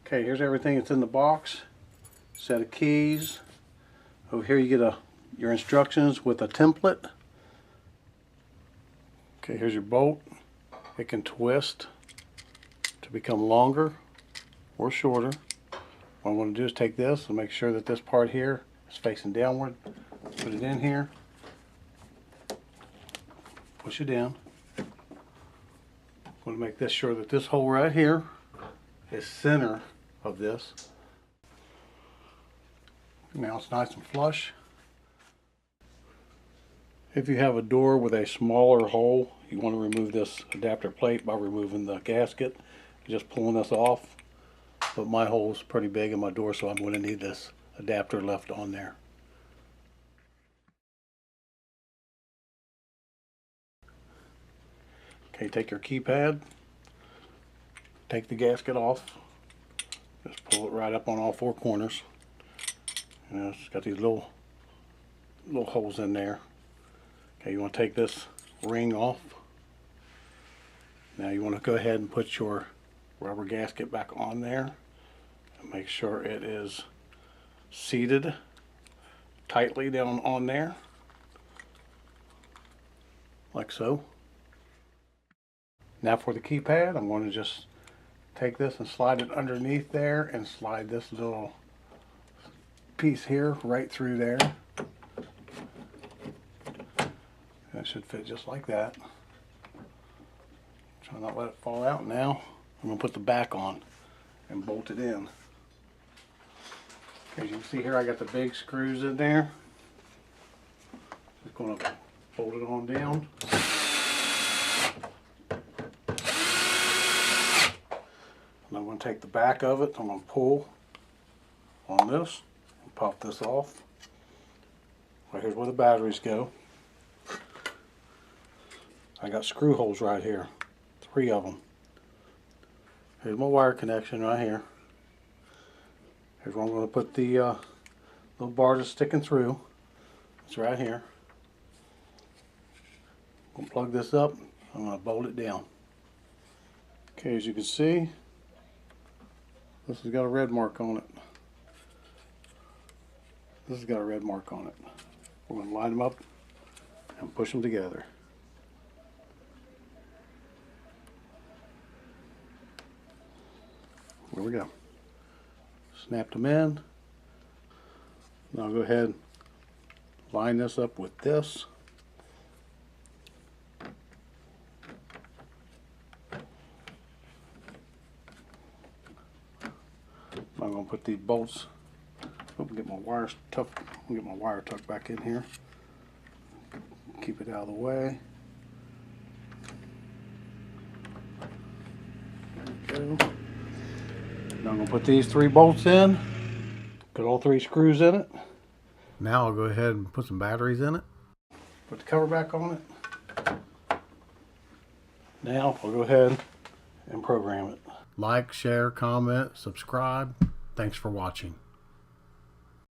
Okay, here's everything that's in the box. Set of keys. Over here you get your instructions with a template. Okay, here's your bolt. It can twist to become longer or shorter. What I'm going to do is take this and make sure that this part here is facing downward. Put it in here. Push it down. I'm going to make this sure that this hole right here is center of this. Now it's nice and flush. If you have a door with a smaller hole, you want to remove this adapter plate by removing the gasket, just pulling this off. But my hole is pretty big in my door, so I'm going to need this adapter left on there. Okay, take your keypad, take the gasket off, just pull it right up on all four corners. You know, it's got these little holes in there. Okay, you want to take this ring off. Now you want to go ahead and put your rubber gasket back on there and make sure it is seated tightly down on there, like so. Now for the keypad, I'm going to just take this and slide it underneath there and slide this little piece here right through there. That should fit just like that. Try not to let it fall out. Now I'm going to put the back on and bolt it in. As you can see here, I got the big screws in there. Just going to bolt it on down. And I'm going to take the back of it. I'm going to pull on this and pop this off. Right here's where the batteries go. I got screw holes right here, 3 of them. Here's my wire connection right here. Here's where I'm going to put the little bar that's sticking through. It's right here. I'm going to plug this up. I'm going to bolt it down. Okay, as you can see, this has got a red mark on it. This has got a red mark on it. We're going to line them up and push them together. There we go. Snapped them in. Now I'll go ahead and line this up with this. I'm going to put these bolts. Get my wires tucked. Get my wire tucked back in here. Keep it out of the way. There we go. Now I'm going to put these 3 bolts in, put all 3 screws in it. Now I'll go ahead and put some batteries in it. Put the cover back on it. Now I'll go ahead and program it. Like, share, comment, subscribe. Thanks for watching.